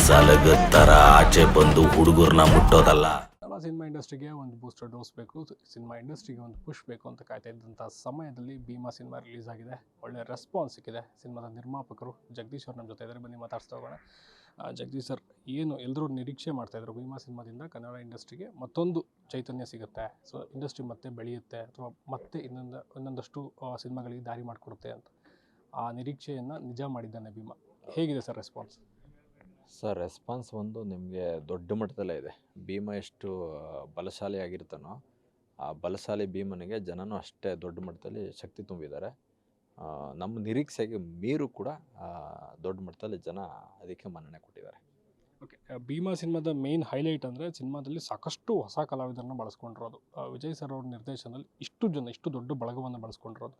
ಸಲಗತ್ತರ ಆಚೆ ಬಂದು ಹುಡುಗರನ್ನ ಮುಟ್ಟೋದಲ್ಲ. ಸಿನಿಮಾ ಇಂಡಸ್ಟ್ರಿಗೆ ಒಂದು ಬೂಸ್ಟರ್ ಡೋಸ್ ಬೇಕು, ಸಿನಿಮಾ ಇಂಡಸ್ಟ್ರಿಗೆ ಒಂದು ಪುಷ್ ಬೇಕು ಅಂತ ಕಾಯ್ತಾ ಇದ್ದಂಥ ಸಮಯದಲ್ಲಿ ಭೀಮಾ ಸಿನಿಮಾ ರಿಲೀಸ್ ಆಗಿದೆ. ಒಳ್ಳೆ ರೆಸ್ಪಾನ್ಸ್ ಸಿಕ್ಕಿದೆ. ಸಿನಿಮಾದ ನಿರ್ಮಾಪಕರು ಜಗದೀಶ್ ಅವ್ರು ನಮ್ಮ ಜೊತೆ ಇದ್ದಾರೆ, ಬನ್ನಿ ಮಾತಾಡ್ಸ್ತಾ ಹೋಗೋಣ. ಜಗದೀಶ್ ಸರ್, ಏನು ಎಲ್ಲರೂ ನಿರೀಕ್ಷೆ ಮಾಡ್ತಾಯಿದ್ರು ಭೀಮಾ ಸಿನಿಮಾದಿಂದ ಕನ್ನಡ ಇಂಡಸ್ಟ್ರಿಗೆ ಮತ್ತೊಂದು ಚೈತನ್ಯ ಸಿಗುತ್ತೆ, ಸೊ ಇಂಡಸ್ಟ್ರಿ ಮತ್ತೆ ಬೆಳೆಯುತ್ತೆ ಅಥವಾ ಮತ್ತೆ ಇನ್ನೊಂದಷ್ಟು ಸಿನಿಮಾಗಳಿಗೆ ದಾರಿ ಮಾಡಿಕೊಡುತ್ತೆ ಅಂತ. ಆ ನಿರೀಕ್ಷೆಯನ್ನು ನಿಜ ಮಾಡಿದ್ದಾನೆ ಭೀಮಾ. ಹೇಗಿದೆ ಸರ್ ರೆಸ್ಪಾನ್ಸ್? ಸರ್, ರೆಸ್ಪಾನ್ಸ್ ಒಂದು ನಿಮಗೆ ದೊಡ್ಡ ಮಟ್ಟದಲ್ಲೇ ಇದೆ. ಭೀಮ ಎಷ್ಟು ಬಲಶಾಲಿಯಾಗಿರ್ತಾನೋ ಆ ಬಲಶಾಲಿ ಭೀಮನಿಗೆ ಜನನೂ ಅಷ್ಟೇ ದೊಡ್ಡ ಮಟ್ಟದಲ್ಲಿ ಶಕ್ತಿ ತುಂಬಿದ್ದಾರೆ. ನಮ್ಮ ನಿರೀಕ್ಷೆಗೆ ಮೀರು ಕೂಡ ದೊಡ್ಡ ಮಟ್ಟದಲ್ಲಿ ಜನ ಅದಕ್ಕೆ ಮನ್ನಣೆ ಕೊಟ್ಟಿದ್ದಾರೆ. ಓಕೆ, ಭೀಮಾ ಸಿನಿಮಾದ ಮೇನ್ ಹೈಲೈಟ್ ಅಂದರೆ ಸಿನಿಮಾದಲ್ಲಿ ಸಾಕಷ್ಟು ಹೊಸ ಕಲಾವಿದರನ್ನ ಬಳಸ್ಕೊಂಡಿರೋದು. ವಿಜಯ್ ಸರ್ ಅವ್ರ ನಿರ್ದೇಶನದಲ್ಲಿ ಇಷ್ಟು ದೊಡ್ಡ ಬಳಗವನ್ನು ಬಳಸ್ಕೊಂಡಿರೋದು,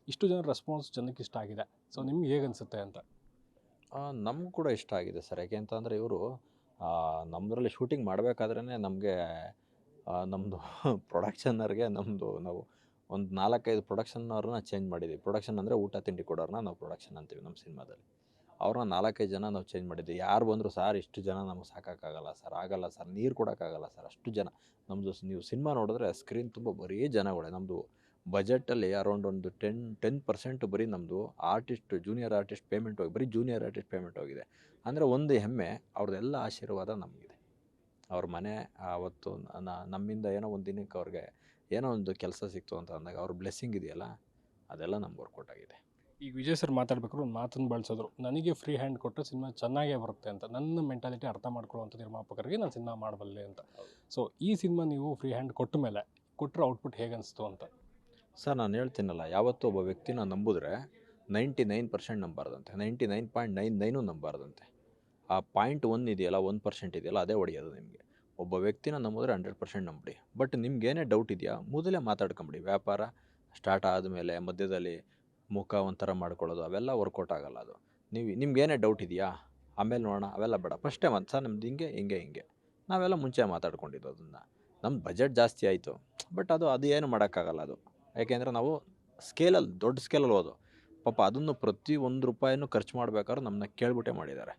ಇಷ್ಟು ಜನ ರೆಸ್ಪಾನ್ಸ್ ಜನಕ್ಕೆ ಇಷ್ಟ ಆಗಿದೆ. ಸೊ ನಿಮ್ಗೆ ಹೇಗೆ ಅನಿಸುತ್ತೆ ಅಂತ? ನಮಗೂ ಕೂಡ ಇಷ್ಟ ಆಗಿದೆ ಸರ್. ಯಾಕೆ ಅಂತಂದರೆ ಇವರು ನಮ್ಮದ್ರಲ್ಲಿ ಶೂಟಿಂಗ್ ಮಾಡಬೇಕಾದ್ರೇ ನಮಗೆ ನಮ್ಮದು ಪ್ರೊಡಕ್ಷನ್ನರ್ಗೆ ನಾವು ಒಂದು 4-5 ಪ್ರೊಡಕ್ಷನ್ನವ್ರನ್ನ ಚೇಂಜ್ ಮಾಡಿದ್ದೀವಿ. ಪ್ರೊಡಕ್ಷನ್ ಅಂದರೆ ಊಟ ತಿಂಡಿ ಕೊಡೋರನ್ನ ನಾವು ಪ್ರೊಡಕ್ಷನ್ ಅಂತೀವಿ ನಮ್ಮ ಸಿನಿಮಾದಲ್ಲಿ. ಅವ್ರನ್ನ 4-5 ಜನ ನಾವು ಚೇಂಜ್ ಮಾಡಿದ್ವಿ. ಯಾರು ಬಂದರೂ ಸಾರ್ ಇಷ್ಟು ಜನ ನಮಗೆ ಸಾಕಾಗಲ್ಲ ಸರ್, ಆಗಲ್ಲ ಸರ್, ನೀರು ಕೊಡೋಕ್ಕಾಗಲ್ಲ ಸರ್, ಅಷ್ಟು ಜನ. ನಮ್ಮದು ನೀವು ಸಿನಿಮಾ ನೋಡಿದ್ರೆ ಸ್ಕ್ರೀನ್ ತುಂಬ ಬರೀ ಜನಗಳೇ. ನಮ್ಮದು ಬಜೆಟಲ್ಲಿ ಅರೌಂಡ್ ಒಂದು 10% ಬರೀ ನಮ್ಮದು ಜೂನಿಯರ್ ಆರ್ಟಿಸ್ಟ್ ಪೇಮೆಂಟ್ ಹೋಗಿ ಬರೀ ಜೂನಿಯರ್ ಆರ್ಟಿಸ್ಟ್ ಪೇಮೆಂಟ್ ಹೋಗಿದೆ. ಅಂದರೆ ಒಂದು ಹೆಮ್ಮೆ ಅವ್ರದ್ದೆಲ್ಲ ಆಶೀರ್ವಾದ ನಮಗಿದೆ. ಅವ್ರ ಮನೆ ಅವತ್ತು ನಮ್ಮಿಂದ ಏನೋ ಒಂದು ದಿನಕ್ಕೆ ಅವ್ರಿಗೆ ಏನೋ ಒಂದು ಕೆಲಸ ಸಿಕ್ತು ಅಂತ ಅಂದಾಗ ಅವ್ರ ಬ್ಲೆಸ್ಸಿಂಗ್ ಇದೆಯಲ್ಲ, ಅದೆಲ್ಲ ನಮ್ಗೆ ವರ್ಕೌಟ್ ಆಗಿದೆ. ಈಗ ವಿಜಯ್ ಸರ್ ಮಾತಾಡ್ಬೇಕಾದ್ರೆ ಒಂದು ಮಾತನ್ನು ಬಳಸಿದ್ರು, ನನಗೆ ಫ್ರೀ ಹ್ಯಾಂಡ್ ಕೊಟ್ಟರೆ ಸಿನಿಮಾ ಚೆನ್ನಾಗೇ ಬರುತ್ತೆ ಅಂತ. ನನ್ನ ಮೆಂಟಾಲಿಟಿ ಅರ್ಥ ಮಾಡ್ಕೊಳ್ಳುವಂಥ ನಿರ್ಮಾಪಕರಿಗೆ ನಾನು ಸಿನಿಮಾ ಮಾಡಬಲ್ಲೆ ಅಂತ. ಸೊ ಈ ಸಿನಿಮಾ ನೀವು ಫ್ರೀ ಹ್ಯಾಂಡ್ ಕೊಟ್ಟ ಮೇಲೆ ಕೊಟ್ಟರೆ ಔಟ್ಪುಟ್ ಹೇಗೆ ಅನಿಸ್ತು ಅಂತ? ಸರ್, ನಾನು ಹೇಳ್ತೀನಲ್ಲ, ಯಾವತ್ತೂ ಒಬ್ಬ ವ್ಯಕ್ತಿನ ನಂಬಿದ್ರೆ 99% ನಂಬಾರ್ದಂತೆ, 99.99 ನಂಬಾರ್ದಂತೆ. ಆ 0.1 ಇದೆಯಲ್ಲ, 1% ಇದೆಯಲ್ಲ, ಅದೇ ಹೊಡೆಯೋದು ನಿಮಗೆ. ಒಬ್ಬ ವ್ಯಕ್ತಿನ ನಂಬಿದ್ರೆ 100% ನಂಬಿಡಿ. ಬಟ್ ನಿಮ್ಗೇನೇ ಡೌಟ್ ಇದೆಯಾ, ಮೊದಲೇ ಮಾತಾಡ್ಕೊಂಬಿಡಿ. ವ್ಯಾಪಾರ ಸ್ಟಾರ್ಟ್ ಆದಮೇಲೆ ಮಧ್ಯದಲ್ಲಿ ಮುಖ ಒಂಥರ ಮಾಡ್ಕೊಳ್ಳೋದು ಅವೆಲ್ಲ ವರ್ಕೌಟ್ ಆಗೋಲ್ಲ. ಅದು ನಿಮ್ಗೇನೇ ಡೌಟ್ ಇದೆಯಾ ಆಮೇಲೆ ನೋಡೋಣ, ಅವೆಲ್ಲ ಬೇಡ. ಫಸ್ಟೇ ಒಂದು ಸರ್ ನಮ್ದು ಹಿಂಗೆ ನಾವೆಲ್ಲ ಮುಂಚೆ ಮಾತಾಡ್ಕೊಂಡಿದ್ದು. ಅದನ್ನು ನಮ್ಮ ಬಜೆಟ್ ಜಾಸ್ತಿ ಆಯಿತು, ಬಟ್ ಅದು ಏನು ಮಾಡೋಕ್ಕಾಗಲ್ಲ. ಅದು ಯಾಕೆಂದರೆ ನಾವು ದೊಡ್ಡ ಸ್ಕೇಲಲ್ಲಿ ಹೋದು ಪಾಪ ಅದನ್ನು ಪ್ರತಿ ₹1 ಖರ್ಚು ಮಾಡ್ಬೇಕಾದ್ರೆ ನಮ್ಮನ್ನ ಕೇಳ್ಬಿಟ್ಟೆ ಮಾಡಿದ್ದಾರೆ.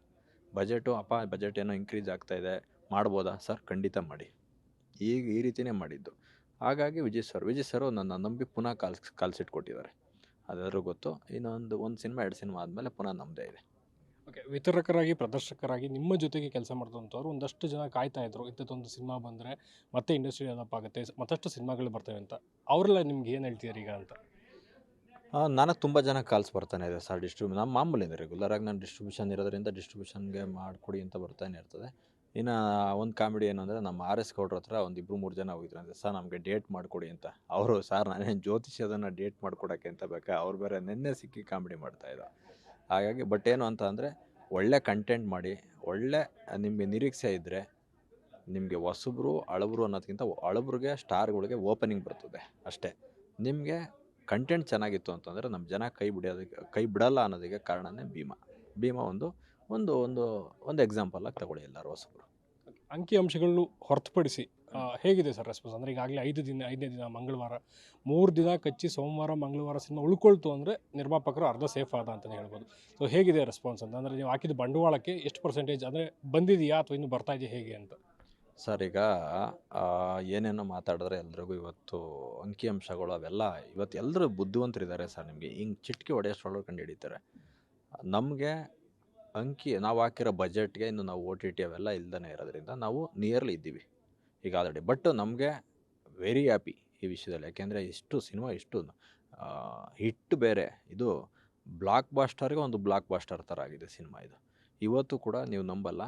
ಬಜೆಟ್ ಏನೋ ಇನ್ಕ್ರೀಸ್ ಆಗ್ತಾಯಿದೆ, ಮಾಡ್ಬೋದಾ ಸರ್? ಖಂಡಿತ ಮಾಡಿ. ಈಗ ಈ ರೀತಿಯೇ ಮಾಡಿದ್ದು. ಹಾಗಾಗಿ ವಿಜಯ್ ಸರ್ ನನ್ನ ನಂಬಿ ಪುನಃ ಕಾಲ್ಸಿಟ್ಕೊಟ್ಟಿದ್ದಾರೆ. ಅದಾದರೂ ಗೊತ್ತು. ಒಂದು ಸಿನಿಮಾ 2 ಸಿನಿಮಾ ಆದಮೇಲೆ ಪುನಃ ನಮ್ಮದೇ ಇದೆ. ಓಕೆ, ವಿತರಕರಾಗಿ ಪ್ರದರ್ಶಕರಾಗಿ ನಿಮ್ಮ ಜೊತೆಗೆ ಕೆಲಸ ಮಾಡಿದಂಥವ್ರು ಒಂದಷ್ಟು ಜನ ಕಾಯ್ತಾ ಇದ್ರು, ಇಂಥದ್ದೊಂದು ಸಿನಿಮಾ ಬಂದರೆ ಮತ್ತೆ ಇಂಡಸ್ಟ್ರಿ ಡೆವಲಪ್ ಆಗುತ್ತೆ, ಮತ್ತಷ್ಟು ಸಿನಿಮಾಗಳು ಬರ್ತವೆ ಅಂತ. ಅವರೆಲ್ಲ ನಿಮ್ಗೆ ಏನು ಹೇಳ್ತೀರಿ ಈಗ ಅಂತ? ನನಗೆ ತುಂಬ ಜನ ಕಾಲ್ಸ್ ಬರ್ತಾನೆ ಇದೆ ಸರ್. ನಮ್ಮ ಮಾಮೂಲಿಂದ ರೆಗ್ಯುಲರಾಗಿ ನಾನು ಡಿಸ್ಟ್ರಿಬ್ಯೂಷನ್ ಇರೋದ್ರಿಂದ ಡಿಸ್ಟ್ರಿಬ್ಯೂಷನ್ಗೆ ಮಾಡಿಕೊಡಿ ಅಂತ ಬರ್ತಾನೆ ಇರ್ತದೆ. ಇನ್ನು ಒಂದು ಕಾಮಿಡಿ ಏನಂದರೆ, ನಮ್ಮ RS ಗೌಡ್ರ ಹತ್ರ ಒಂದು 2-3 ಜನ ಹೋಗಿದ್ರಂತೆ, ಸರ್ ನಮಗೆ ಡೇಟ್ ಮಾಡಿಕೊಡಿ ಅಂತ. ಅವರು, ಸರ್ ನಾನೇನು ಜ್ಯೋತಿಷ್ಯದನ್ನು ಡೇಟ್ ಮಾಡ್ಕೊಡೋಕ್ಕೆ ಅಂತ ಬೇಕಾ? ಅವ್ರು ಬೇರೆ ನೆನ್ನೆ ಸಿಕ್ಕಿ ಕಾಮಿಡಿ ಮಾಡ್ತಾಯಿದ್ರು. ಹಾಗಾಗಿ ಬಟ್ ಏನು ಅಂತ ಅಂದರೆ, ಒಳ್ಳೆ ಕಂಟೆಂಟ್ ಮಾಡಿ, ಒಳ್ಳೆ ನಿಮಗೆ ನಿರೀಕ್ಷೆ ಇದ್ದರೆ ನಿಮಗೆ ಹೊಸಬ್ರು ಹಳಬ್ರು ಅನ್ನೋದಕ್ಕಿಂತ ಹಳಬ್ರಿಗೆ ಸ್ಟಾರ್ಗಳಿಗೆ ಓಪನಿಂಗ್ ಬರ್ತದೆ ಅಷ್ಟೇ. ನಿಮಗೆ ಕಂಟೆಂಟ್ ಚೆನ್ನಾಗಿತ್ತು ಅಂತಂದರೆ ನಮ್ಮ ಜನ ಕೈ ಬಿಡಲ್ಲ ಅನ್ನೋದಕ್ಕೆ ಕಾರಣನೇ ಭೀಮಾ ಒಂದು ಎಕ್ಸಾಂಪಲಾಗಿ ತಗೊಳ್ಳಿ ಎಲ್ಲರೂ ಹೊಸಬ್ರು. ಅಂಕಿಅಂಶಗಳು ಹೊರತುಪಡಿಸಿ ಹೇಗಿದೆ ಸರ್ ರೆಸ್ಪಾನ್ಸ್? ಅಂದರೆ ಈಗಾಗಲೇ 5ನೇ ದಿನ ಮಂಗಳವಾರ, 3 ದಿನ ಕಚ್ಚಿ ಸೋಮವಾರ ಮಂಗಳವಾರ ಸಿನಿಮಾ ಉಳ್ಕೊಳ್ತು ಅಂದರೆ ನಿರ್ಮಾಪಕರು ಅರ್ಧ ಸೇಫ್ ಆದ ಅಂತಲೇ ಹೇಳ್ಬೋದು. ಸೊ ಹೇಗಿದೆ ರೆಸ್ಪಾನ್ಸ್ ಅಂತ? ಅಂದರೆ ನೀವು ಹಾಕಿದ ಬಂಡವಾಳಕ್ಕೆ ಎಷ್ಟು ಪರ್ಸೆಂಟೇಜ್ ಅಂದರೆ ಬಂದಿದೆಯಾ ಅಥವಾ ಇನ್ನೂ ಬರ್ತಾ ಇದೆಯಾ ಹೇಗೆ ಅಂತ? ಸರ್, ಈಗ ಏನೇನೋ ಮಾತಾಡಿದ್ರೆ ಎಲ್ರಿಗೂ ಇವತ್ತು ಅಂಕಿಅಂಶಗಳು ಅವೆಲ್ಲ ಇವತ್ತು ಎಲ್ಲರೂ ಬುದ್ಧಿವಂತರಿದ್ದಾರೆ ಸರ್. ನಿಮಗೆ ಹಿಂಗೆ ಚಿಟಿಕೆ ಹೊಡೆಯೋಷ್ಟ್ರೊಳಗೆ ಕಂಡು ಹಿಡಿತಾರೆ. ನಮಗೆ ನಾವು ಹಾಕಿರೋ ಬಜೆಟ್ಗೆ ಇನ್ನು ನಾವು OTT ಅವೆಲ್ಲ ಇಲ್ದೇ ಇರೋದ್ರಿಂದ ನಾವು ನಿಯರ್ಲಿ ಇದ್ದೀವಿ ಈಗ ಆಲ್ರೆಡಿ. ಬಟ್ ನಮಗೆ ವೆರಿ ಹ್ಯಾಪಿ ಈ ವಿಷಯದಲ್ಲಿ. ಯಾಕೆಂದರೆ ಇಷ್ಟು ಹಿಟ್ಟು ಬೇರೆ, ಇದು ಬ್ಲಾಕ್ ಬಾಸ್ಟರ್ಗೆ ಒಂದು ಬ್ಲಾಕ್ ಬಾಸ್ಟರ್ ಥರ ಆಗಿದೆ ಸಿನಿಮಾ ಇದು. ಇವತ್ತು ಕೂಡ ನೀವು ನಂಬಲ್ಲ,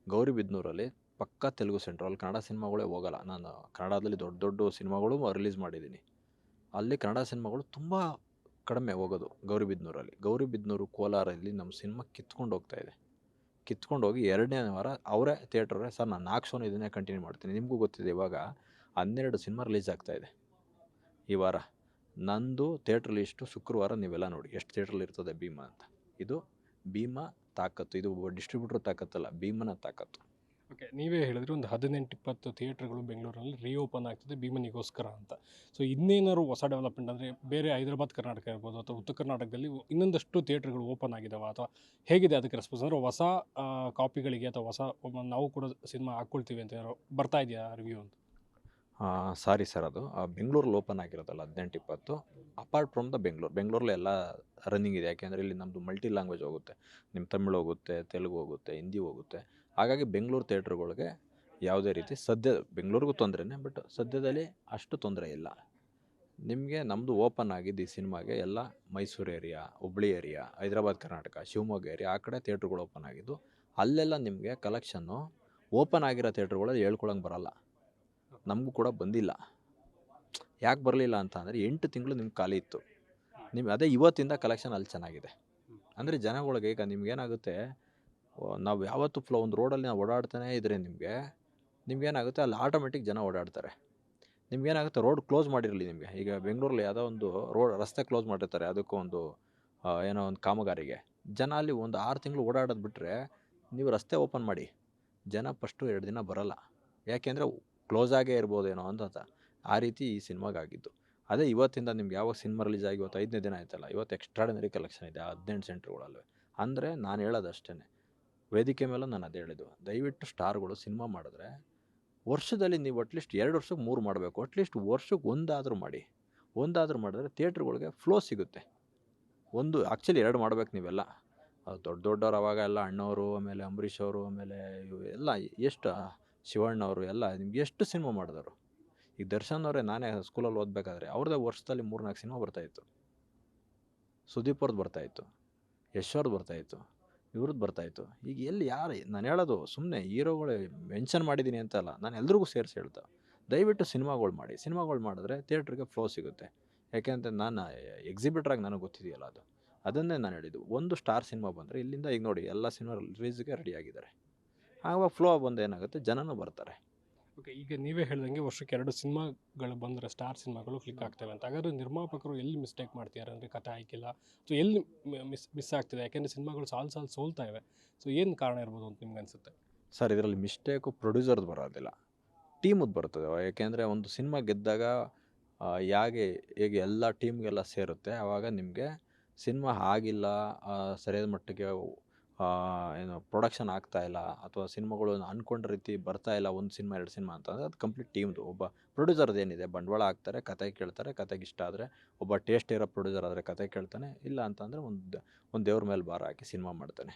ಗೌರಿಬಿದನೂರಲ್ಲಿ ಪಕ್ಕಾ ತೆಲುಗು ಸೆಂಟ್ರಲ್ಲಿ ಕನ್ನಡ ಸಿನಿಮಾಗಳೇ ಹೋಗಲ್ಲ. ನಾನು ಕನ್ನಡದಲ್ಲಿ ದೊಡ್ಡ ಸಿನಿಮಾಗಳು ರಿಲೀಸ್ ಮಾಡಿದ್ದೀನಿ. ಅಲ್ಲಿ ಕನ್ನಡ ಸಿನಿಮಾಗಳು ತುಂಬ ಕಡಿಮೆ ಹೋಗೋದು ಗೌರಿಬಿದನೂರು, ಕೋಲಾರಲ್ಲಿ ನಮ್ಮ ಸಿನಿಮಾ ಕಿತ್ಕೊಂಡು ಹೋಗ್ತಾಯಿದೆ. ಕಿತ್ಕೊಂಡು ಹೋಗಿ 2ನೇ ವಾರ ಅವರೇ ಥಿಯೇಟ್ರವರೇ, ಸರ್ ನಾನು 4 ಶೋನ ಇದನ್ನೇ ಕಂಟಿನ್ಯೂ ಮಾಡ್ತೀನಿ. ನಿಮಗೂ ಗೊತ್ತಿದೆ, ಇವಾಗ 12 ಸಿನಿಮಾ ರಿಲೀಸ್ ಆಗ್ತಾಯಿದೆ ಈ ವಾರ. ನಂದು ಥಿಯೇಟ್ರ್ ಲಿಸ್ಟು ಶುಕ್ರವಾರ ನೀವೆಲ್ಲ ನೋಡಿ ಎಷ್ಟು ಥಿಯೇಟ್ರಲ್ಲಿ ಇರ್ತದೆ ಭೀಮಾ ಅಂತ. ಇದು ಭೀಮಾ ತಾಕತ್ತು, ಇದು ಡಿಸ್ಟ್ರಿಬ್ಯೂಟ್ರ್ ತಾಕತ್ತಲ್ಲ, ಭೀಮನ ತಾಕತ್ತು. ಓಕೆ, ನೀವೇ ಹೇಳಿದ್ರಿ ಒಂದು 18-20 ಥಿಯೇಟ್ರ್ಗಳು ಬೆಂಗಳೂರಲ್ಲಿ ರೀಓಪನ್ ಆಗ್ತಿದೆ ಭೀಮನಿಗೋಸ್ಕರ ಅಂತ. ಸೊ ಇನ್ನೇನಾದ್ರು ಹೊಸ ಡೆವಲಪ್ಮೆಂಟ್ ಅಂದರೆ ಬೇರೆ ಹೈದರಾಬಾದ್ ಕರ್ನಾಟಕ ಇರ್ಬೋದು ಅಥವಾ ಉತ್ತರ ಕರ್ನಾಟಕದಲ್ಲಿ ಇನ್ನೊಂದಷ್ಟು ಥಿಯೇಟ್ರ್ಗಳು ಓಪನ್ ಆಗಿದ್ದಾವೆ, ಅಥವಾ ಹೇಗಿದೆ ಅದಕ್ಕೆ ರೆಸ್ಪಾನ್ಸ್? ಅಂದರೆ ಹೊಸ ಕಾಪಿಗಳಿಗೆ ಅಥವಾ ಹೊಸ ನಾವು ಕೂಡ ಸಿನಿಮಾ ಹಾಕ್ಕೊಳ್ತೀವಿ ಅಂತ ಯಾರೋ ಬರ್ತಾ ಇದೆಯಾ ರಿವ್ಯೂ ಅಂತ? ಸಾರಿ ಸರ್, ಅದು ಬೆಂಗಳೂರಲ್ಲಿ ಓಪನ್ ಆಗಿರೋದಲ್ಲ 18-20. ಅಪಾರ್ಟ್ ಫ್ರಮ್ ದ ಬೆಂಗಳೂರಲ್ಲಿ ಎಲ್ಲ ರನ್ನಿಂಗ್ ಇದೆ. ಯಾಕೆಂದರೆ ಇಲ್ಲಿ ನಮ್ಮದು ಮಲ್ಟಿ ಲ್ಯಾಂಗ್ವೇಜ್ ಹೋಗುತ್ತೆ, ನಿಮ್ಮ ತಮಿಳು ಹೋಗುತ್ತೆ, ತೆಲುಗು ಹೋಗುತ್ತೆ, ಹಿಂದಿ ಹೋಗುತ್ತೆ. ಹಾಗಾಗಿ ಬೆಂಗಳೂರು ಥಿಯೇಟ್ರ್ಗಳಿಗೆ ಯಾವುದೇ ರೀತಿ ಬೆಂಗಳೂರಿಗೂ ತೊಂದರೆನೇ, ಬಟ್ ಸದ್ಯದಲ್ಲಿ ಅಷ್ಟು ತೊಂದರೆ ಇಲ್ಲ. ನಿಮಗೆ ನಮ್ಮದು ಓಪನ್ ಆಗಿದ್ದು ಈ ಸಿನಿಮಾಗೆ ಎಲ್ಲ Mysuru area, Hubli area, Hyderabad Karnataka, Shivamogga area, ಆ ಕಡೆ ಥಿಯೇಟ್ರ್ಗಳು ಓಪನ್ ಆಗಿದ್ದು. ಅಲ್ಲೆಲ್ಲ ನಿಮಗೆ ಕಲೆಕ್ಷನ್ನು ಓಪನ್ ಆಗಿರೋ ಥಿಯೇಟ್ರ್ಗಳಲ್ಲಿ ಹೇಳ್ಕೊಳಂಗೆ ಬರೋಲ್ಲ, ನಮಗೂ ಕೂಡ ಬಂದಿಲ್ಲ. ಯಾಕೆ ಬರಲಿಲ್ಲ ಅಂತ ಅಂದರೆ 8 ತಿಂಗಳು ನಿಮ್ಗೆ ಖಾಲಿ ಇತ್ತು. ನಿಮ್ಗೆ ಅದೇ ಇವತ್ತಿಂದ ಕಲೆಕ್ಷನ್ ಅಲ್ಲಿ ಚೆನ್ನಾಗಿದೆ. ಅಂದರೆ ಜನಗಳಿಗೆ ಈಗ ನಿಮ್ಗೇನಾಗುತ್ತೆ, ನಾವು ಯಾವತ್ತು ಒಂದು ರೋಡಲ್ಲಿ ನಾವು ಓಡಾಡ್ತಾನೇ ಇದ್ದರೆ ನಿಮ್ಗೇನಾಗುತ್ತೆ, ಅಲ್ಲಿ ಆಟೋಮೆಟಿಕ್ ಜನ ಓಡಾಡ್ತಾರೆ. ನಿಮ್ಗೇನಾಗುತ್ತೆ, ರೋಡ್ ಕ್ಲೋಸ್ ಮಾಡಿರಲಿ ನಿಮಗೆ. ಈಗ ಬೆಂಗಳೂರಲ್ಲಿ ಯಾವುದೋ ಒಂದು ರಸ್ತೆ ಕ್ಲೋಸ್ ಮಾಡಿರ್ತಾರೆ, ಅದಕ್ಕೂ ಒಂದು ಏನೋ ಒಂದು ಕಾಮಗಾರಿಗೆ. ಜನ ಅಲ್ಲಿ ಒಂದು 6 ತಿಂಗಳು ಓಡಾಡೋದು ಬಿಟ್ಟರೆ, ನೀವು ರಸ್ತೆ ಓಪನ್ ಮಾಡಿ, ಜನ ಫಸ್ಟು 2 ದಿನ ಬರೋಲ್ಲ. ಯಾಕೆಂದರೆ ಕ್ಲೋಸ್ ಆಗೇ ಇರ್ಬೋದೇನೋ ಅಂತ. ಆ ರೀತಿ ಈ ಸಿನಿಮಾಗಾಗಿದ್ದು. ಅದೇ ಇವತ್ತಿಂದ ನಿಮ್ಗೆ ಯಾವಾಗ ಸಿನಿಮಾ ರಿಲೀಸ್ ಆಗಿ ಇವತ್ತು 5ನೇ ದಿನ ಆಯ್ತಲ್ಲ, ಇವತ್ತು ಎಕ್ಸ್ಟ್ರಾರ್ಡಿನರಿ ಕಲೆಕ್ಷನ್ ಇದೆ 18 ಸೆಂಟ್ರ್ಗಳಲ್ಲೂ. ಅಂದರೆ ನಾನು ಹೇಳೋದು ಅಷ್ಟೇ, ವೇದಿಕೆ ಮೇಲೂ ನಾನು ಅದೇ ಹೇಳಿದ್ದು, ದಯವಿಟ್ಟು ಸ್ಟಾರ್ಗಳು ಸಿನಿಮಾ ಮಾಡಿದ್ರೆ ವರ್ಷದಲ್ಲಿ ನೀವು ಅಟ್ಲೀಸ್ಟ್ 2 ವರ್ಷಕ್ಕೆ 3 ಮಾಡಬೇಕು. ಅಟ್ಲೀಸ್ಟ್ ವರ್ಷಕ್ಕೆ ಒಂದಾದರೂ ಮಾಡಿದ್ರೆ ಥಿಯೇಟ್ರ್ಗಳಿಗೆ ಫ್ಲೋ ಸಿಗುತ್ತೆ. ಆ್ಯಕ್ಚುಲಿ 2 ಮಾಡ್ಬೇಕು ನೀವೆಲ್ಲ. ದೊಡ್ಡವ್ರು ಅವಾಗ ಎಲ್ಲ ಅಣ್ಣವರು, ಆಮೇಲೆ ಅಂಬರೀಷ್ ಅವರು, ಆಮೇಲೆ ಎಲ್ಲ ಎಷ್ಟು ಶಿವಣ್ಣವರು ಎಲ್ಲ ನಿಮ್ಗೆ ಎಷ್ಟು ಸಿನಿಮಾ ಮಾಡಿದವರು. ಈಗ ದರ್ಶನ್ ಅವರೇ, ನಾನೇ ಸ್ಕೂಲಲ್ಲಿ ಓದಬೇಕಾದ್ರೆ ಅವ್ರದ್ದೇ ವರ್ಷದಲ್ಲಿ 3-4 ಸಿನಿಮಾ ಬರ್ತಾಯಿತ್ತು. ಸುದೀಪ್ ಅವ್ರದ್ದು ಬರ್ತಾಯಿತ್ತು, ಯಶ್ ಅವ್ರದ್ದು ಬರ್ತಾಯಿತ್ತು, ಇವ್ರದ್ದು ಬರ್ತಾಯಿತ್ತು. ಈಗ ಎಲ್ಲಿ ಯಾರು, ನಾನು ಹೇಳೋದು ಸುಮ್ಮನೆ ಹೀರೋಗಳು ಮೆನ್ಷನ್ ಮಾಡಿದ್ದೀನಿ ಅಂತಲ್ಲ, ನಾನು ಎಲ್ರಿಗೂ ಸೇರಿಸಿ ಹೇಳ್ತಾ, ದಯವಿಟ್ಟು ಸಿನಿಮಾಗಳು ಮಾಡಿದ್ರೆ ಥಿಯೇಟ್ರಿಗೆ ಫ್ಲೋ ಸಿಗುತ್ತೆ. ಯಾಕೆಂದರೆ ನಾನು ಎಕ್ಸಿಬಿಟ್ರಾಗಿ ನನಗೆ ಗೊತ್ತಿದೆಯಲ್ಲ, ಅದನ್ನೇ ನಾನು ಹೇಳಿದ್ದು. ಒಂದು ಸ್ಟಾರ್ ಸಿನಿಮಾ ಬಂದರೆ ಇಲ್ಲಿಂದ ಈಗ ನೋಡಿ ಎಲ್ಲ ಸಿನಿಮಾ ರಿಲೀಸ್ಗೆ ರೆಡಿ ಆಗಿದ್ದಾರೆ. ಆವಾಗ ಫ್ಲೋ ಬಂದು ಏನಾಗುತ್ತೆ, ಜನನೂ ಬರ್ತಾರೆ. ಓಕೆ, ಈಗ ನೀವೇ ಹೇಳ್ದಂಗೆ ವರ್ಷಕ್ಕೆ 2 ಸಿನಿಮಾಗಳು ಬಂದರೆ ಸ್ಟಾರ್ ಸಿನಿಮಾಗಳು ಕ್ಲಿಕ್ ಆಗ್ತವೆ ಅಂತ. ಹಾಗಾದರೆ ನಿರ್ಮಾಪಕರು ಎಲ್ಲಿ ಮಿಸ್ಟೇಕ್ ಮಾಡ್ತಿದ್ದಾರೆ ಅಂದರೆ ಕಥೆ ಆಯ್ಕಿಲ್ಲ, ಸೊ ಎಲ್ಲಿ ಮಿಸ್ ಆಗ್ತಿದೆ? ಯಾಕೆಂದರೆ ಸಿನಿಮಾಗಳು ಸಾಲು ಸೋಲ್ತಾ ಇವೆ. ಸೊ ಏನು ಕಾರಣ ಇರ್ಬೋದು ಅಂತ ನಿಮ್ಗೆ ಅನಿಸುತ್ತೆ? ಸರ್, ಇದರಲ್ಲಿ ಮಿಸ್ಟೇಕು ಪ್ರೊಡ್ಯೂಸರ್ದು ಬರೋದಿಲ್ಲ, ಟೀಮದ್ದು ಬರ್ತದೆ. ಯಾಕೆಂದರೆ ಒಂದು ಸಿನಿಮಾ ಗೆದ್ದಾಗ ಹೇಗೆ ಎಲ್ಲ ಟೀಮ್ಗೆಲ್ಲ ಸೇರುತ್ತೆ, ಆವಾಗ ನಿಮಗೆ ಸಿನಿಮಾ ಆಗಿಲ್ಲ, ಸರಿಯಾದ ಮಟ್ಟಿಗೆ ಏನು ಪ್ರೊಡಕ್ಷನ್ ಆಗ್ತಾಯಿಲ್ಲ, ಅಥವಾ ಸಿನಿಮಾಗಳು ಅಂದ್ಕೊಂಡ ರೀತಿ ಬರ್ತಾಯಿಲ್ಲ, 1 ಸಿನಿಮಾ 2 ಸಿನಿಮಾ ಅಂತಂದರೆ ಅದು ಕಂಪ್ಲೀಟ್ ಟೀಮ್ದು. ಒಬ್ಬ ಪ್ರೊಡ್ಯೂಸರ್ದು ಏನಿದೆ, ಬಂಡವಾಳ ಹಾಕ್ತಾರೆ, ಕತೆ ಕೇಳ್ತಾರೆ, ಕತೆಗೆ ಇಷ್ಟ ಆದರೆ ಒಬ್ಬ ಟೇಸ್ಟ್ ಇರೋ ಪ್ರೊಡ್ಯೂಸರ್ ಆದರೆ ಕತೆ ಕೇಳ್ತಾನೆ, ಇಲ್ಲ ಅಂತಂದರೆ ಒಂದು ದೇವ್ರ ಮೇಲೆ ಭಾರ ಹಾಕಿ ಸಿನಿಮಾ ಮಾಡ್ತಾನೆ.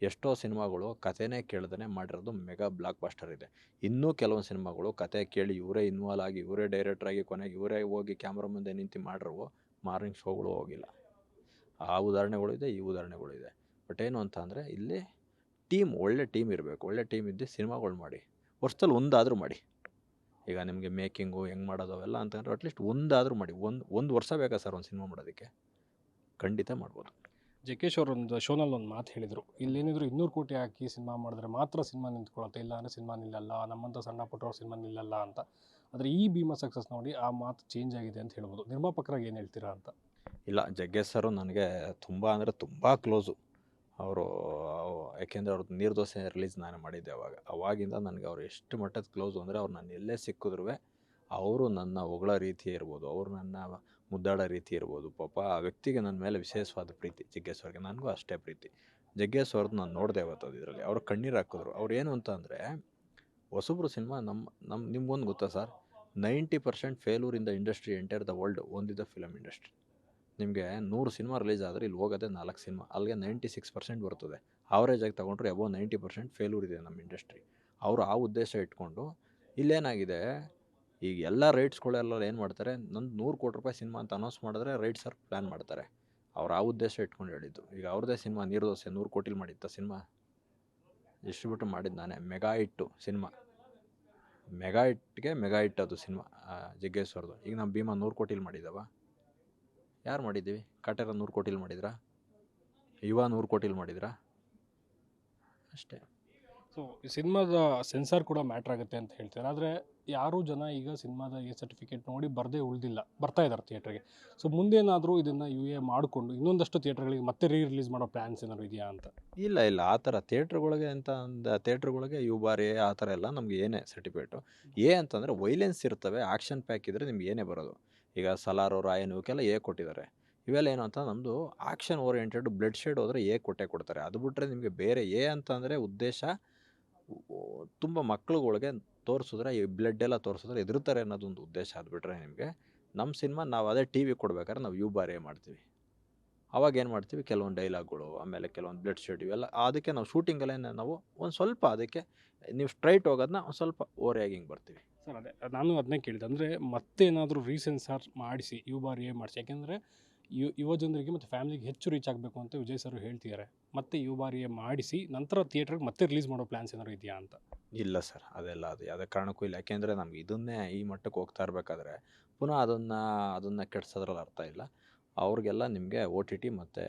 ಎಷ್ಟೋ ಸಿನಿಮಾಗಳು ಕತೆನೇ ಕೇಳ್ದೇ ಮಾಡಿರೋದು ಮೆಗಾ ಬ್ಲಾಕ್ ಬಸ್ಟರ್ ಇದೆ. ಇನ್ನೂ ಕೆಲವೊಂದು ಸಿನಿಮಾಗಳು ಕತೆ ಕೇಳಿ ಇವರೇ ಇನ್ವಾಲ್ವ್ ಆಗಿ, ಇವರೇ ಡೈರೆಕ್ಟ್ರಾಗಿ, ಕೊನೆಗೆ ಇವರೇ ಹೋಗಿ ಕ್ಯಾಮ್ರಾ ಮುಂದೆ ನಿಂತು ಮಾಡಿರೋ ಮಾರ್ನಿಂಗ್ ಶೋಗಳು ಹೋಗಿಲ್ಲ. ಆ ಉದಾಹರಣೆಗಳು ಇದೆ, ಈ ಉದಾಹರಣೆಗಳು ಇದೆ. ಬಟ್ ಏನು ಅಂತ ಅಂದರೆ, ಇಲ್ಲಿ ಒಳ್ಳೆ ಟೀಮ್ ಇರಬೇಕು. ಒಳ್ಳೆ ಟೀಮ್ ಇದ್ದು ಸಿನಿಮಾಗಳು ಮಾಡಿ, ವರ್ಷದಲ್ಲಿ ಒಂದಾದರೂ ಮಾಡಿ. ಈಗ ನಿಮಗೆ ಮೇಕಿಂಗು ಹೆಂಗೆ ಮಾಡೋದು ಅವೆಲ್ಲ ಅಂತಂದರೆ ಅಟ್ಲೀಸ್ಟ್ ಒಂದಾದರೂ ಮಾಡಿ. ಒಂದು ವರ್ಷ ಬೇಕಾ ಸರ್ ಒಂದು ಸಿನಿಮಾ ಮಾಡೋದಕ್ಕೆ? ಖಂಡಿತ ಮಾಡ್ಬೋದು. ಜಗ್ಗೇಶ್ ಅವರು ಒಂದು ಶೋನಲ್ಲಿ ಒಂದು ಮಾತು ಹೇಳಿದರು, ಇಲ್ಲೇನಿದ್ರು 200 ಕೋಟಿ ಹಾಕಿ ಸಿನಿಮಾ ಮಾಡಿದ್ರೆ ಮಾತ್ರ ಸಿನಿಮಾ ನಿಂತ್ಕೊಳ್ಳುತ್ತೆ, ಇಲ್ಲ ಅಂದರೆ ಸಿನಿಮಾ ನಿಲ್ಲಲ್ಲ, ನಮ್ಮಂಥ ಸಣ್ಣ ಪುಟ್ಟವ್ರ ಸಿನಿಮಾ ನಿಲ್ಲಲ್ಲ ಅಂತ. ಆದರೆ ಈ ಭೀಮಾ ಸಕ್ಸಸ್ ನೋಡಿ ಆ ಮಾತು ಚೇಂಜ್ ಆಗಿದೆ ಅಂತ ಹೇಳ್ಬೋದು. ನಿರ್ಮಾಪಕರಾಗಿ ಏನು ಹೇಳ್ತೀರಾ ಅಂತ? ಇಲ್ಲ, ಜಗ್ಗೇಶ್ ಸರು ನನಗೆ ತುಂಬ ಅಂದರೆ ತುಂಬ ಕ್ಲೋಸು. ಅವರು ಯಾಕೆಂದರೆ ಅವ್ರದ್ದು ನೀರು ದೋಸೆ ರಿಲೀಸ್ ನಾನು ಮಾಡಿದ್ದೆ ಅವಾಗಿಂದ ನನಗೆ ಅವ್ರು ಎಷ್ಟು ಮಟ್ಟದ ಕ್ಲೋಸು ಅಂದರೆ, ಅವ್ರು ನಾನು ಎಲ್ಲೇ ಸಿಕ್ಕಿದ್ರು ಅವರು ನನ್ನ ಹೊಗಳೋ ರೀತಿ ಇರ್ಬೋದು, ಅವರು ನನ್ನ ಮುದ್ದಾಡೋ ರೀತಿ ಇರ್ಬೋದು. ಪಾಪ ಆ ವ್ಯಕ್ತಿಗೆ ನನ್ನ ಮೇಲೆ ವಿಶೇಷವಾದ ಪ್ರೀತಿ ಜಗ್ಗೇಶ್ ಅವ್ರಿಗೆ, ನನಗೂ ಅಷ್ಟೇ ಪ್ರೀತಿ. ಜಗ್ಗೇಶ್ ಅವ್ರದ್ದು ನಾನು ನೋಡಿದೆ ಇವತ್ತು ಇದರಲ್ಲಿ. ಅವರು ಕಣ್ಣೀರು ಹಾಕಿದ್ರು. ಅವ್ರು ಏನು ಅಂತ ಅಂದರೆ, ಹೊಸಬ್ರು ಸಿನಿಮಾ ನಿಮ್ಗೊಂದು ಗೊತ್ತಾ sir, 90% failure in the industry entire the world ಒಂದಿದ್ದ ಫಿಲಮ್ ಇಂಡಸ್ಟ್ರಿ. ನಿಮಗೆ 100 ಸಿನಿಮಾ ರಿಲೀಸ್ ಆದರೆ ಇಲ್ಲಿ ಹೋಗೋದೇ 4 ಸಿನಿಮಾ, ಅಲ್ಲಿಗೆ 96% ಬರ್ತದೆ. ಆವ್ರೇಜಾಗಿ ತೊಗೊಂಡ್ರೆ ಅಬೌವ್ 90% ಫೇಲ್ಯೂರ್ ಇದೆ ನಮ್ಮ ಇಂಡಸ್ಟ್ರಿ. ಅವರು ಆ ಉದ್ದೇಶ ಇಟ್ಕೊಂಡು, ಇಲ್ಲೇನಾಗಿದೆ, ಈಗ ಎಲ್ಲ ರೈಟ್ಸ್ಗಳೆಲ್ಲ ಏನು ಮಾಡ್ತಾರೆ, ನಂದು 100 ಕೋಟಿ ರೂಪಾಯಿ ಸಿನಿಮಾ ಅಂತ ಅನೌನ್ಸ್ ಮಾಡಿದ್ರೆ ರೈಟ್ಸರ್ ಪ್ಲ್ಯಾನ್ ಮಾಡ್ತಾರೆ. ಅವ್ರು ಆ ಉದ್ದೇಶ ಇಟ್ಕೊಂಡು ಹೇಳಿದ್ದು. ಈಗ ಅವ್ರದ್ದೇ ಸಿನಿಮಾ ನೀರು ದೋಸೆ 100 ಕೋಟಿಲಿ ಮಾಡಿತ್ತ ಸಿನಿಮಾ, ಡಿಸ್ಟ್ರಿಬ್ಯೂಟ್ ಮಾಡಿದ್ದು ನಾನೇ. ಮೆಗಾ ಹಿಟ್ಟು ಸಿನಿಮಾ, ಮೆಗಾ ಹಿಟ್ ಅದು ಸಿನಿಮಾ ಜಗ್ಗೇಶ್ ಅವ್ರದ್ದು. ಈಗ ನಮ್ಮ ಭೀಮಾ 100 ಕೋಟಿಲಿ ಮಾಡಿದ್ದಾವ? ಯಾರು ಮಾಡಿದ್ದೀವಿ? ಕಾಟೇರ 100 ಕೋಟಿಲಿ ಮಾಡಿದ್ರಾ? ಯುವ 100 ಕೋಟಿಲಿ ಮಾಡಿದ್ರಾ? ಅಷ್ಟೇ. ಸೊ ಈ ಸಿನಿಮಾದ ಸೆನ್ಸಾರ್ ಕೂಡ ಮ್ಯಾಟ್ರ್ ಆಗುತ್ತೆ ಅಂತ ಹೇಳ್ತಾರೆ. ಆದರೆ ಯಾರೂ ಜನ ಈಗ ಸಿನಿಮಾದ ಎ ಸರ್ಟಿಫಿಕೇಟ್ ನೋಡಿ ಬರ್ತಾ ಇದ್ದಾರೆ ಥಿಯೇಟ್ರಿಗೆ. ಸೊ ಮುಂದೇನಾದರೂ ಇದನ್ನು UA ಮಾಡಿಕೊಂಡು ಇನ್ನೊಂದಷ್ಟು ಥಿಯೇಟ್ರ್ಗಳಿಗೆ ಮತ್ತೆ ರಿಲೀಸ್ ಮಾಡೋ ಪ್ಲ್ಯಾನ್ಸ್ ಏನಾದ್ರು ಇದೆಯಾ ಅಂತ? ಇಲ್ಲ ಆ ಥರ ಥಿಯೇಟ್ರ್ಗಳಿಗೆ ಅಂತ ಥಿಯೇಟ್ರ್ಗಳಿಗೆ UBAR ಆ ಥರ ಎಲ್ಲ ನಮ್ಗೆ ಏನೇ ಸರ್ಟಿಫಿಕೇಟು. ಅಂತಂದರೆ ವೈಲೆನ್ಸ್ ಇರ್ತವೆ, ಆ್ಯಕ್ಷನ್ ಪ್ಯಾಕ್ ಇದ್ದರೆ ನಿಮ್ಗೆ ಏನೇ ಬರೋದು. ಈಗ ಸಲಾರು, ರಾಯನ್ ಇವಕ್ಕೆಲ್ಲ ಕೊಟ್ಟಿದ್ದಾರೆ. ಇವೆಲ್ಲ ಏನು ಅಂತ ನಮ್ಮದು ಆ್ಯಕ್ಷನ್ ಓರಿಯೆಂಟೆಡ್ ಬ್ಲಡ್ ಶೇಡ್ ಹೋದರೆ ಕೊಟ್ಟೇ ಕೊಡ್ತಾರೆ. ಅದು ಬಿಟ್ಟರೆ ನಿಮಗೆ ಬೇರೆ ಅಂತಂದರೆ ಉದ್ದೇಶ ತುಂಬ ಮಕ್ಳುಗಳಿಗೆ ತೋರಿಸಿದ್ರೆ ಈ ಬ್ಲಡ್ ಎಲ್ಲ ತೋರಿಸಿದ್ರೆ ಹೆದರ್ತಾರೆ ಅನ್ನೋದೊಂದು ಉದ್ದೇಶ. ಅದು ಬಿಟ್ಟರೆ ನಿಮಗೆ ನಮ್ಮ ಸಿನಿಮಾ ನಾವು ಅದೇ TV ಕೊಡ್ಬೇಕಾದ್ರೆ ನಾವು UBAR ಮಾಡ್ತೀವಿ. ಅವಾಗ ಏನು ಮಾಡ್ತೀವಿ, ಕೆಲವೊಂದು ಡೈಲಾಗ್ಗಳು, ಆಮೇಲೆ ಕೆಲವೊಂದು ಬ್ಲಡ್ ಶೇಡ್ ಇವೆಲ್ಲ ಅದಕ್ಕೆ ನಾವು ಶೂಟಿಂಗಲ್ಲೇ ನಾವು ಒಂದು ಸ್ವಲ್ಪ ಅದಕ್ಕೆ ನೀವು ಸ್ಟ್ರೈಟ್ ಹೋಗೋದನ್ನ ಒಂದು ಸ್ವಲ್ಪ ಓರೆಯಾಗಿ ಹಿಂಗೆ ಬರ್ತೀವಿ. ಸರ್ ಅದೇ ನಾನು ಅದನ್ನೇ ಕೇಳಿದೆ. ಅಂದರೆ ಮತ್ತೇನಾದರೂ ರೀಸೆನ್ಸಾರ್ ಮಾಡಿಸಿ UBAR ಮಾಡಿಸಿ, ಯಾಕೆಂದರೆ ಯುವ ಜನರಿಗೆ ಮತ್ತು ಫ್ಯಾಮಿಲಿಗೆ ಹೆಚ್ಚು ರೀಚ್ ಆಗಬೇಕು ಅಂತ ವಿಜಯ್ ಸರ್ ಹೇಳ್ತಿದ್ದಾರೆ. ಮತ್ತೆ UBAR ಮಾಡಿಸಿ ನಂತರ ಥಿಯೇಟ್ರಿಗೆ ಮತ್ತೆ ರಿಲೀಸ್ ಮಾಡೋ ಪ್ಲ್ಯಾನ್ಸ್ ಏನಾದ್ರು ಇದೆಯಾ ಅಂತ? ಇಲ್ಲ ಸರ್, ಅದೆಲ್ಲ ಅದು ಯಾವುದೇ ಕಾರಣಕ್ಕೂ ಇಲ್ಲ. ಯಾಕೆಂದರೆ ನಮ್ಗೆ ಇದನ್ನೇ ಈ ಮಟ್ಟಕ್ಕೆ ಹೋಗ್ತಾ ಇರಬೇಕಾದ್ರೆ ಪುನಃ ಅದನ್ನು ಕೆಡ್ಸೋದ್ರಲ್ಲಿ ಅರ್ಥ ಇಲ್ಲ. ಅವ್ರಿಗೆಲ್ಲ ನಿಮಗೆ OTT ಮತ್ತು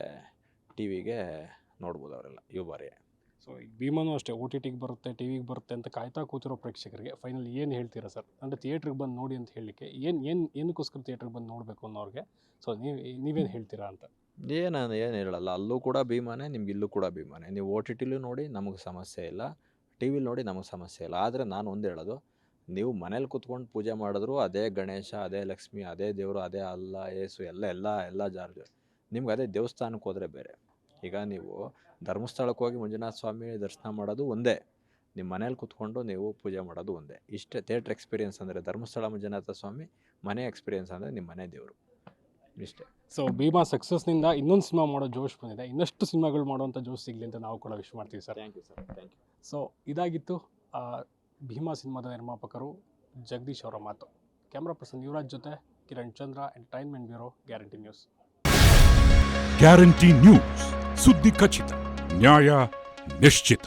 TVಗೆ ನೋಡ್ಬೋದು ಅವರೆಲ್ಲ UBAR. ಸೊ ಈಗ ಭೀಮನೂ ಅಷ್ಟೇ OTTಗೆ ಬರುತ್ತೆ, TVಗೆ ಬರುತ್ತೆ ಅಂತ ಕಾಯ್ತಾ ಕೂತಿರೋ ಪ್ರೇಕ್ಷಕರಿಗೆ ಫೈನಲ್ ಏನು ಹೇಳ್ತೀರಾ ಸರ್? ಅಂದರೆ ಥಿಯೇಟ್ರಿಗೆ ಬಂದು ನೋಡಿ ಅಂತ ಹೇಳಲಿಕ್ಕೆ ಏನಕ್ಕೋಸ್ಕರ ಥಿಯೇಟ್ರಿಗೆ ಬಂದು ನೋಡಬೇಕು ಅನ್ನೋರಿಗೆ ಸೊ ನೀವೇನು ಹೇಳ್ತೀರಾ ಅಂತ? ಏನು ಹೇಳಲ್ಲ, ಅಲ್ಲೂ ಕೂಡ ಭೀಮಾನೇ, ನಿಮ್ಗೆ ಇಲ್ಲೂ ಕೂಡ ಭೀಮಾನೇ. ನೀವು OTTಲೂ ನೋಡಿ ನಮಗೆ ಸಮಸ್ಯೆ ಇಲ್ಲ, TVಲಿ ನೋಡಿ ನಮಗೆ ಸಮಸ್ಯೆ ಇಲ್ಲ. ಆದರೆ ನಾನು ಒಂದು ಹೇಳೋದು, ನೀವು ಮನೇಲಿ ಕೂತ್ಕೊಂಡು ಪೂಜೆ ಮಾಡಿದ್ರು ಅದೇ ಗಣೇಶ, ಅದೇ ಲಕ್ಷ್ಮಿ, ಅದೇ ದೇವರು, ಅದೇ ಅಲ್ಲ ಏಸು ಎಲ್ಲ ಜಾರ್ಜ್. ನಿಮ್ಗೆ ಅದೇ ದೇವಸ್ಥಾನಕ್ಕೆ ಹೋದರೆ ಬೇರೆ. ಈಗ ನೀವು ಧರ್ಮಸ್ಥಳಕ್ಕೆ ಹೋಗಿ ಮಂಜುನಾಥ ಸ್ವಾಮಿ ದರ್ಶನ ಮಾಡೋದು ಒಂದೇ, ನಿಮ್ಮ ಮನೇಲಿ ಕೂತ್ಕೊಂಡು ನೀವು ಪೂಜೆ ಮಾಡೋದು ಒಂದೇ. ಇಷ್ಟೇ ಥಿಯೇಟ್ರ್ ಎಕ್ಸ್ಪೀರಿಯೆನ್ಸ್ ಅಂದರೆ ಧರ್ಮಸ್ಥಳ ಮಂಜುನಾಥ ಸ್ವಾಮಿ, ಮನೆ ಎಕ್ಸ್ಪೀರಿಯೆನ್ಸ್ ಅಂದರೆ ನಿಮ್ಮ ಮನೆ ದೇವರು, ಇಷ್ಟೇ. ಸೊ ಭೀಮಾ ಸಕ್ಸಸ್ನಿಂದ ಇನ್ನೊಂದು ಸಿನಿಮಾ ಮಾಡೋ ಜೋಶ್ ಬಂದಿದೆ, ಇನ್ನಷ್ಟು ಸಿನಿಮಾಗಳು ಮಾಡುವಂಥ ಜೋಶ್ ಸಿಗಲಿ ಅಂತ ನಾವು ಕೂಡ ವಿಶ್ ಮಾಡ್ತೀವಿ sir. Thank you sir, thank you. So ಇದಾಗಿತ್ತು ಭೀಮಾ ಸಿನಿಮಾದ ನಿರ್ಮಾಪಕರು ಜಗದೀಶ್ ಅವರ ಮಾತು. ಕ್ಯಾಮ್ರಾ ಪರ್ಸನ್ ಯುವರಾಜ್ ಜೊತೆ Kiran Chandra, entertainment bureau, guarantee news. Guarantee news, ಸುದ್ದಿ ಖಚಿತ, ನ್ಯಾಯ ನಿಶ್ಚಿತ.